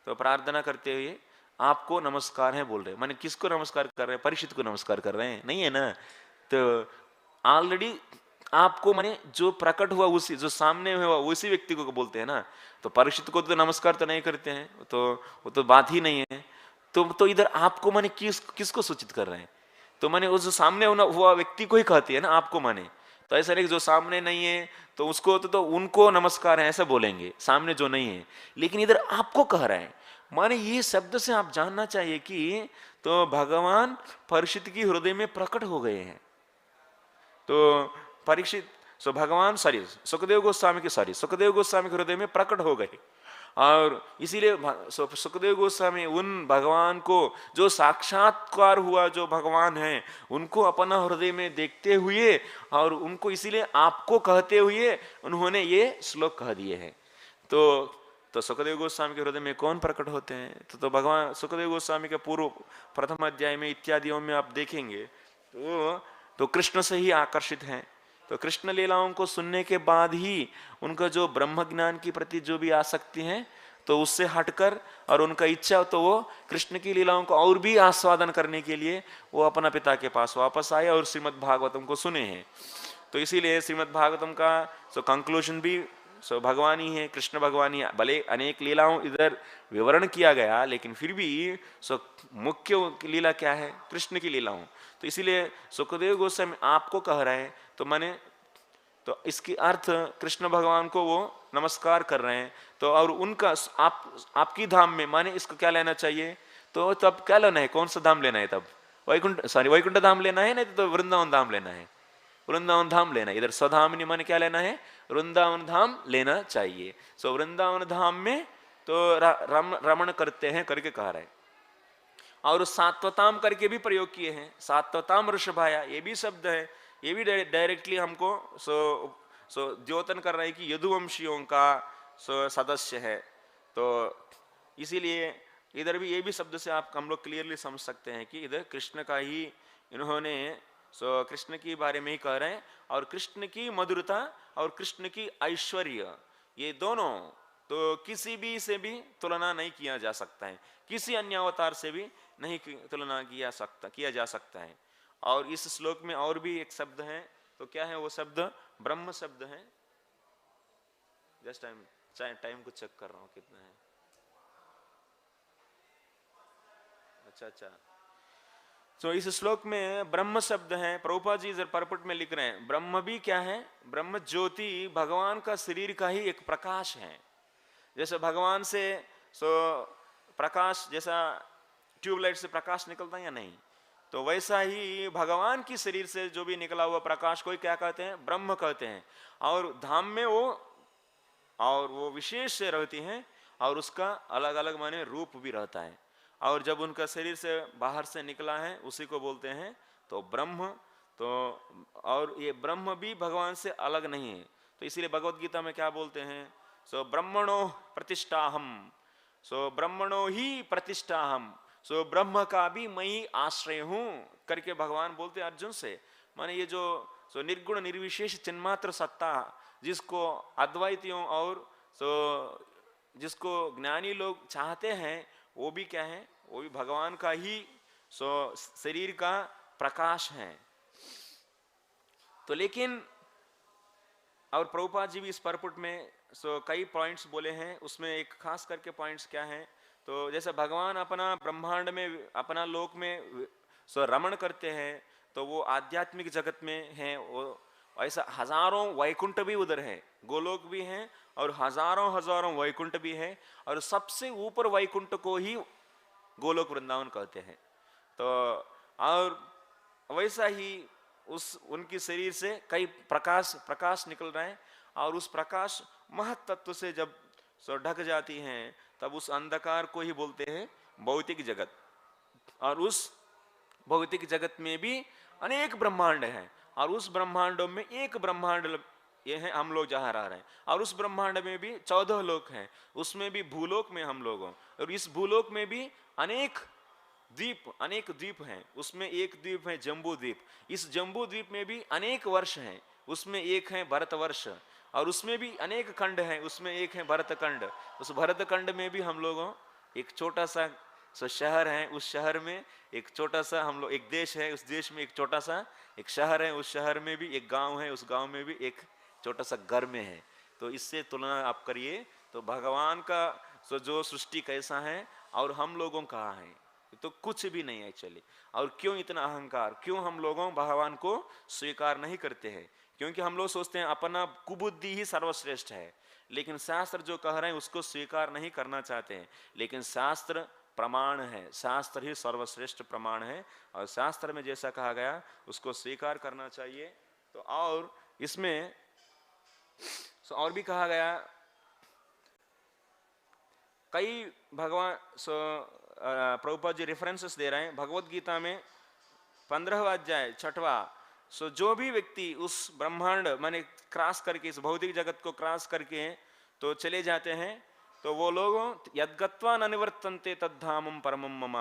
तो प्रार्थना करते हुए आपको नमस्कार है बोल रहे हैं। माने किसको नमस्कार कर रहे हैं? परीक्षित को नमस्कार कर रहे हैं? नहीं है ना। तो ऑलरेडी आपको माने जो प्रकट हुआ उसी, जो सामने हुआ उसी व्यक्ति को बोलते हैं ना। तो परीक्षित को तो नमस्कार तो नहीं करते हैं, तो वो तो बात ही नहीं है। तो इधर आपको माने किसको सूचित कर रहे हैं? तो माने उस जो सामने हुआ व्यक्ति को ही कहती है ना आपको। माने तो ऐसा नहीं जो सामने नहीं है तो उसको तो उनको नमस्कार है ऐसा बोलेंगे, सामने जो नहीं है। लेकिन इधर आपको कह रहे हैं, माने ये शब्द से आप जानना चाहिए कि तो भगवान परीक्षित की हृदय में प्रकट हो गए हैं। तो परीक्षित भगवान सुखदेव गोस्वामी के हृदय में प्रकट हो गए। और इसीलिए सुखदेव गोस्वामी उन भगवान को, जो साक्षात्कार हुआ जो भगवान है, उनको अपना हृदय में देखते हुए और उनको इसीलिए आपको कहते हुए उन्होंने ये श्लोक कह दिए हैं। तो सुखदेव गोस्वामी के हृदय में कौन प्रकट होते हैं? तो भगवान सुखदेव गोस्वामी के पूर्व प्रथम अध्याय में इत्यादियों में आप देखेंगे तो कृष्ण से ही आकर्षित हैं। तो कृष्ण लीलाओं को सुनने के बाद ही उनका जो ब्रह्म ज्ञान की प्रति जो भी आसक्ति है तो उससे हटकर और उनका इच्छा तो वो कृष्ण की लीलाओं को और भी आस्वादन करने के लिए वो अपना पिता के पास वापस आए और श्रीमद् भागवतम को सुने हैं। तो इसीलिए श्रीमद् भागवतम का कंक्लूजन भी भगवान ही है, कृष्ण भगवान ही। भले अनेक लीलाओं इधर विवरण किया गया लेकिन फिर भी मुख्य लीला क्या है? कृष्ण की लीलाओं। तो इसीलिए सुखदेव गोस्वामी आपको कह रहे हैं, तो माने तो इसकी अर्थ कृष्ण भगवान को वो नमस्कार कर रहे हैं। तो और उनका आपकी धाम में माने इसको क्या लेना चाहिए, तो तब क्या लेना है, कौन सा धाम लेना है, तब वैकुंठ धाम लेना है, नहीं तो वृंदावन धाम लेना है, वृंदावन धाम लेना है। इधर स्वधामिनी माने क्या लेना है, वृंदावन धाम लेना चाहिए। सो वृंदावन धाम में तो रमण करते हैं करके कह रहे हैं। और सात्वताम करके भी प्रयोग किए हैं, सात्वताम ऋषभाया, ये भी शब्द है, ये भी डायरेक्टली हमको सो द्योतन कर रहे हैं कि यदुवंशियों का सदस्य है। तो इसीलिए इधर भी ये भी शब्द से आप हम लोग क्लियरली समझ सकते हैं कि इधर कृष्ण का ही इन्होंने कृष्ण के बारे में ही कह रहे हैं। और कृष्ण की मधुरता और कृष्ण की ऐश्वर्य, ये दोनों तो किसी भी से भी तुलना नहीं किया जा सकता है, किसी अन्य अवतार से भी नहीं तुलना किया जा सकता है। और इस श्लोक में और भी एक शब्द है, तो क्या है वो शब्द, ब्रह्म शब्द है। जस्ट टाइम को चेक कर रहा हूं कितना है। अच्छा तो इस श्लोक में ब्रह्म शब्द है। प्रभुपाद जी परपट में लिख रहे हैं, ब्रह्म भी क्या है, ब्रह्म ज्योति भगवान का शरीर का ही एक प्रकाश है। जैसे भगवान से प्रकाश, जैसा ट्यूबलाइट से प्रकाश निकलता है या नहीं, तो वैसा ही भगवान की शरीर से जो भी निकला हुआ प्रकाश को क्या कहते हैं, ब्रह्म कहते हैं। और धाम में वो विशेष से रहती हैं, और उसका अलग अलग माने रूप भी रहता है। और जब उनका शरीर से बाहर से निकला है उसी को बोलते हैं तो ब्रह्म। तो और ये ब्रह्म भी भगवान से अलग नहीं है। तो इसीलिए भगवत गीता में क्या बोलते हैं, ब्रह्मणो प्रतिष्ठाहम, ब्रह्मणो ही प्रतिष्ठाहम, ब्रह्म का भी मैं ही आश्रय हूं करके भगवान बोलते अर्जुन से। माने ये जो निर्गुण निर्विशेष चिन्मात्र सत्ता, जिसको अद्वैतियों और जिसको ज्ञानी लोग चाहते हैं, वो भी क्या है, वो भी भगवान का ही शरीर का प्रकाश है। तो लेकिन और प्रभुपाद जी भी इस परपुट में कई पॉइंट्स बोले हैं, उसमें एक खास करके पॉइंट्स क्या है, तो जैसे भगवान अपना ब्रह्मांड में, अपना लोक में रमण करते हैं, तो वो आध्यात्मिक जगत में है। वो ऐसा हजारों वैकुंठ भी उधर है, गोलोक भी है और हजारों हजारों वैकुंठ भी है, और सबसे ऊपर वैकुंठ को ही गोलोक वृंदावन कहते हैं। तो और वैसा ही उनकी शरीर से कई प्रकाश निकल रहे हैं, और उस प्रकाश महत्त्व से जब ढक जाती हैं, तब उस अंधकार को ही बोलते हैं भौतिक जगत। और उस भौतिक जगत में भी अनेक ब्रह्मांड हैं, और उस ब्रह्मांडों में एक ब्रह्मांड ये है हम लोग जहाँ रह रहे हैं, और उस ब्रह्मांड में भी 14 लोक हैं, उसमें भी भूलोक में हम लोग, और इस भूलोक में भी अनेक द्वीप हैं। उसमें एक द्वीप है जम्बू द्वीप, इस जम्बू द्वीप में भी अनेक वर्ष हैं, उसमें एक है भरत वर्ष, और उसमें भी अनेक खंड हैं, उसमें एक है भरत खंड। उस भरत खंड में भी हम लोगों एक छोटा सा शहर है, उस शहर में एक छोटा सा हम लोग, एक देश है, उस देश में एक छोटा सा एक शहर है, उस शहर में भी एक गांव है, उस गांव में भी एक छोटा सा घर में है। तो इससे तुलना आप करिए, तो भगवान का जो सृष्टि कैसा है और हम लोगों कहाँ है, तो कुछ भी नहीं है चलिए। और क्यों इतना अहंकार, क्यों हम लोगों भगवान को स्वीकार नहीं करते हैं, क्योंकि हम लोग सोचते हैं अपना कुबुद्धि ही सर्वश्रेष्ठ है, लेकिन शास्त्र जो कह रहे हैं उसको स्वीकार नहीं करना चाहते हैं। लेकिन शास्त्र प्रमाण है, शास्त्र ही सर्वश्रेष्ठ प्रमाण है, और शास्त्र में जैसा कहा गया उसको स्वीकार करना चाहिए। तो और इसमें और भी कहा गया, कई भगवान प्रभुपाद जी रेफरेंसेस दे रहे हैं भगवत गीता में 15वां अध्याय 6वां। जो भी व्यक्ति उस ब्रह्मांड माने क्रॉस करके, इस भौतिक जगत को क्रॉस करके तो चले जाते हैं, तो वो लोग यद्गत्वा न निवर्तन्ते तद्धामं परमं मम,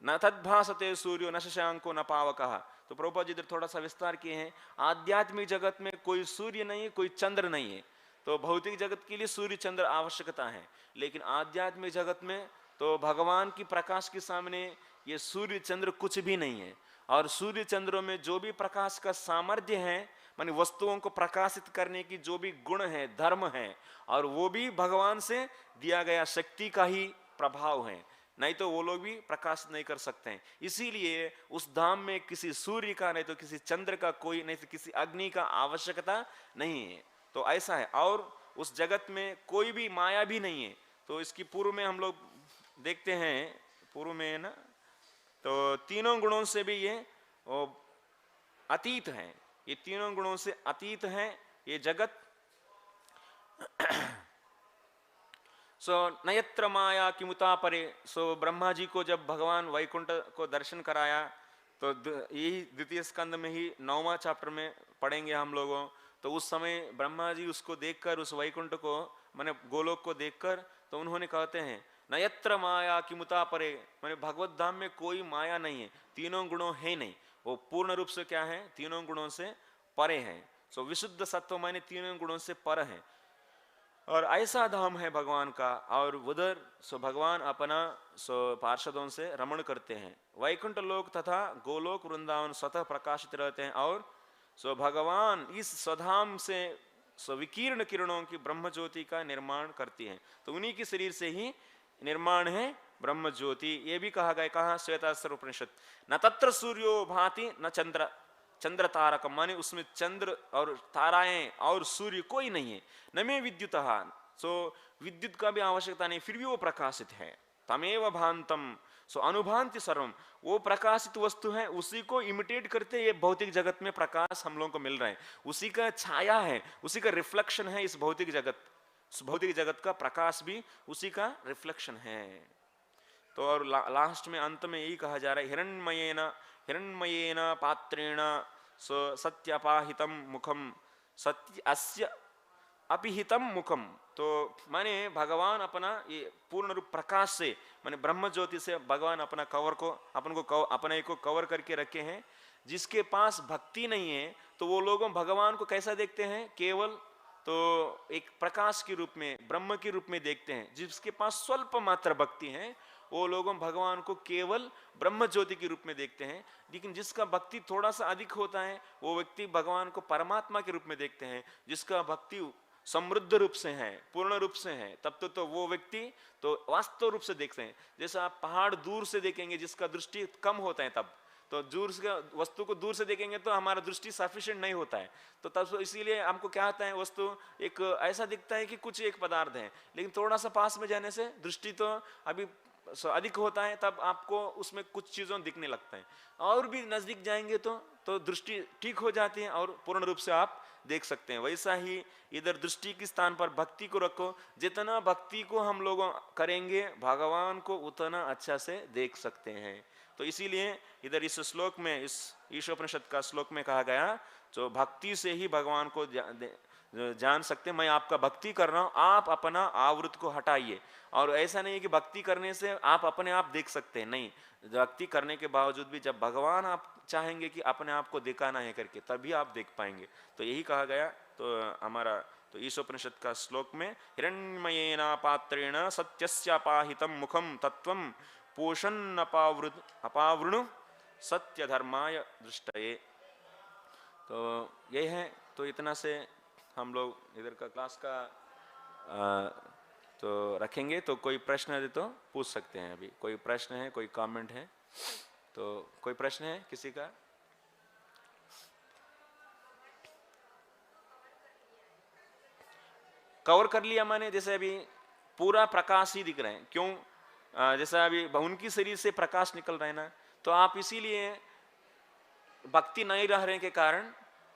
न तद्भासते सूर्यो न शशांको न पावकः। तो प्रभुपाद जी इधर थोड़ा सा विस्तार किए हैं। आध्यात्मिक जगत में कोई सूर्य नहीं है, कोई चंद्र नहीं है। तो भौतिक जगत के लिए सूर्य चंद्र आवश्यकता है, लेकिन आध्यात्मिक जगत में तो भगवान की प्रकाश के सामने ये सूर्य चंद्र कुछ भी नहीं है। और सूर्य चंद्रों में जो भी प्रकाश का सामर्थ्य है, माने वस्तुओं को प्रकाशित करने की जो भी गुण है, धर्म है, और वो भी भगवान से दिया गया शक्ति का ही प्रभाव है। नहीं तो वो लोग भी प्रकाशित नहीं कर सकते हैं। इसीलिए उस धाम में किसी सूर्य का, नहीं तो किसी चंद्र का, कोई नहीं तो किसी अग्नि का आवश्यकता नहीं है। तो ऐसा है। और उस जगत में कोई भी माया भी नहीं है। तो इसकी पूर्व में हम लोग देखते हैं, पूर्व में है ना, तो तीनों गुणों से भी ये अतीत है। ये तीनों गुणों से अतीत है ये जगत। सो नयत्र माया किमुता परे। सो ब्रह्मा जी को जब भगवान वैकुंठ को दर्शन कराया, तो यही द्वितीय स्कंद में ही 9वां चैप्टर में पढ़ेंगे हम लोगों। तो उस समय ब्रह्मा जी उसको देखकर, उस वैकुंठ को माने गोलोक को देखकर, तो उन्होंने कहते हैं नयत्र माया किमुता परे, माने भगवत धाम में कोई माया नहीं है, तीनों गुणों है नहीं, वो पूर्ण रूप से क्या है, तीनों गुणों से परे है। सो विशुद्ध सत्व माने तीनों गुणों से पर है। और ऐसा धाम है भगवान का। और उधर सो भगवान अपना सो पार्षदों से रमण करते हैं। वैकुंठ लोक तथा गोलोक वृंदावन स्वतः प्रकाशित रहते हैं। और सो भगवान इस स्वधाम से सो विकीर्ण किरणों की ब्रह्म ज्योति का निर्माण करती है। तो उन्हीं के शरीर से ही निर्माण है ब्रह्म ज्योति। ये भी कहा गया, कहा श्वेतास्त्र उपनिषद, न तत्र सूर्यो भाति न चंद्र चंद्र तारकम, माने उसमें चंद्र और ताराएं और सूर्य कोई नहीं है। न में विद्युत, सो विद्युत का भी आवश्यकता नहीं, फिर भी वो प्रकाशित है। तमेव भांतम, सो अनुभांति सर्वम, वो प्रकाशित वस्तु है, उसी को इमिटेट करते ये भौतिक जगत में प्रकाश हम लोगों को मिल रहा है, उसी का छाया है, उसी का रिफ्लेक्शन है इस भौतिक जगत। भौतिक जगत का प्रकाश भी उसी का रिफ्लेक्शन है। तो और लास्ट में अंत में यही कहा जा रहा है, हिरण्मयेन पात्रेण सत्यपाहितम मुखम सत्य अस्य अपिहितम मुखम। तो माने भगवान अपना ये पूर्ण रूप प्रकाश से, माने ब्रह्म ज्योति से भगवान अपना कवर को अपने को कवर करके रखे हैं। जिसके पास भक्ति नहीं है तो वो लोग भगवान को कैसा देखते हैं, केवल तो एक प्रकाश के रूप में, ब्रह्म के रूप में देखते हैं। जिसके पास स्वल्प मात्र भक्ति है वो लोग भगवान को केवल ब्रह्म ज्योति के रूप में देखते हैं। लेकिन जिसका भक्ति थोड़ा सा अधिक होता है वो व्यक्ति भगवान को परमात्मा के रूप में देखते हैं। जिसका भक्ति समृद्ध रूप से है, पूर्ण रूप से है, तब तो वो व्यक्ति तो वास्तव रूप से देखते हैं। जैसे आप पहाड़ दूर से देखेंगे, जिसका दृष्टि कम होता है, तब तो दूर से वस्तु को दूर से देखेंगे तो हमारा दृष्टि सफिशिएंट नहीं होता है। तो तब इसीलिए हमको क्या होता है, वस्तु एक ऐसा दिखता है कि कुछ एक पदार्थ है, लेकिन थोड़ा सा पास में जाने से दृष्टि तो अभी अधिक होता है, तब आपको उसमें कुछ चीजों दिखने लगता है। और भी नजदीक जाएंगे तो दृष्टि ठीक हो जाती है और पूर्ण रूप से आप देख सकते हैं। वैसा ही इधर दृष्टि के स्थान पर भक्ति को रखो। जितना भक्ति को हम लोग करेंगे भगवान को उतना अच्छा से देख सकते हैं। तो इसीलिए इधर इस श्लोक में, इस ईशोपनिषद का श्लोक में कहा गया, जो भक्ति से ही भगवान को जान सकते हैं। मैं आपका भक्ति कर रहा हूं, आप अपना आवृत को हटाइए। और ऐसा नहीं है कि भक्ति करने से आप अपने आप देख सकते हैं, नहीं, भक्ति करने के बावजूद भी जब भगवान आप चाहेंगे कि अपने आप को दिखाना है करके, तभी आप देख पाएंगे। तो यही कहा गया। तो हमारा तो ईशोपनिषद का श्लोक में, हिरण्मयेन पात्रेण सत्यस्यापाहितम मुखम तत्वम पोषण अपावृणु सत्य धर्माय दृष्टये। तो यही है। तो इतना से हम लोग इधर का क्लास का तो रखेंगे। तो कोई प्रश्न है तो पूछ सकते हैं। अभी कोई प्रश्न है, कोई कमेंट है? तो कोई प्रश्न है किसी का? कवर कर लिया माने, जैसे अभी पूरा प्रकाश ही दिख रहे हैं। क्यों? जैसा अभी उनकी शरीर से प्रकाश निकल रहा है ना, तो आप इसीलिए भक्ति नहीं रह रहे के कारण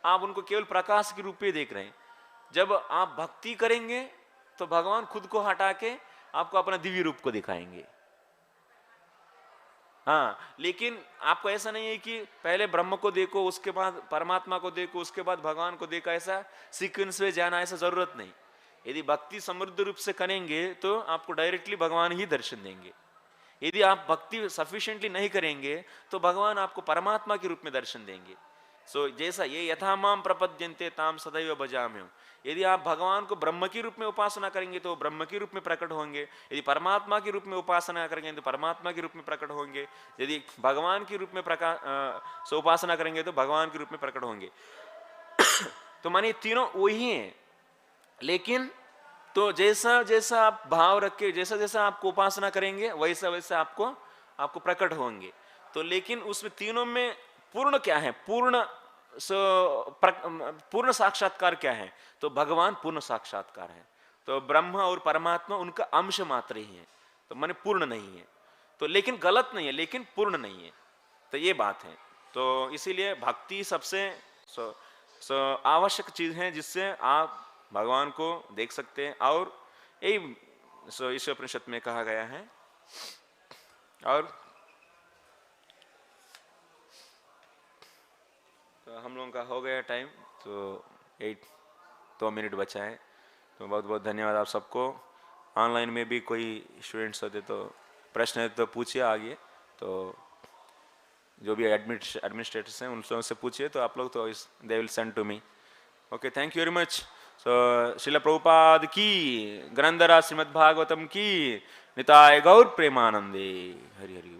आप उनको केवल प्रकाश के रूप में देख रहे हैं। जब आप भक्ति करेंगे तो भगवान खुद को हटा के आपको अपना दिव्य रूप को दिखाएंगे। हाँ, लेकिन आपको ऐसा नहीं है कि पहले ब्रह्म को देखो, उसके बाद परमात्मा को देखो, उसके बाद भगवान को देखो, ऐसा सीक्वेंस में जाना, ऐसा जरूरत नहीं। यदि भक्ति समृद्ध रूप से करेंगे तो आपको डायरेक्टली भगवान ही दर्शन देंगे। यदि आप भक्ति सफिशिएंटली नहीं करेंगे तो भगवान आपको परमात्मा के रूप में दर्शन देंगे। सो जैसा ये यथा माम प्रपद्यन्ते ताम सदैव भजाम्यहम्। यदि आप भगवान को ब्रह्म के रूप में उपासना करेंगे तो ब्रह्म के रूप में प्रकट होंगे। यदि परमात्मा के रूप में उपासना करेंगे तो परमात्मा के रूप में प्रकट होंगे। यदि भगवान के रूप में उपासना करेंगे तो भगवान के रूप में प्रकट होंगे। तो माने तीनों वही हैं, लेकिन तो जैसा जैसा आप भाव रख के जैसा जैसा आपको उपासना करेंगे वैसा वैसा आपको आपको प्रकट होंगे। तो लेकिन उसमें तीनों में पूर्ण क्या है, पूर्ण साक्षात्कार क्या है, तो भगवान पूर्ण साक्षात्कार है। तो ब्रह्म और परमात्मा उनका अंश मात्र ही है, तो माने पूर्ण नहीं है। तो लेकिन गलत नहीं है, लेकिन पूर्ण नहीं है, तो ये बात है। तो इसीलिए भक्ति सबसे आवश्यक चीज है जिससे आप भगवान को देख सकते हैं। और यही इस उपनिषद में कहा गया है। और तो हम लोगों का हो गया टाइम, तो 2 मिनट बचा है। तो बहुत बहुत धन्यवाद आप सबको। ऑनलाइन में भी कोई स्टूडेंट्स होते तो प्रश्न है तो पूछिए आगे, तो जो भी एडमिनिस्ट्रेटर्स हैं उन लोगों से पूछिए, तो आप लोग तो they will send to me. Okay, thank you very much. So Srila Prabhupada की, ग्रंथराज श्रीमद् भागवतम की, निताय गौर प्रेमानंदे। हरि हरि।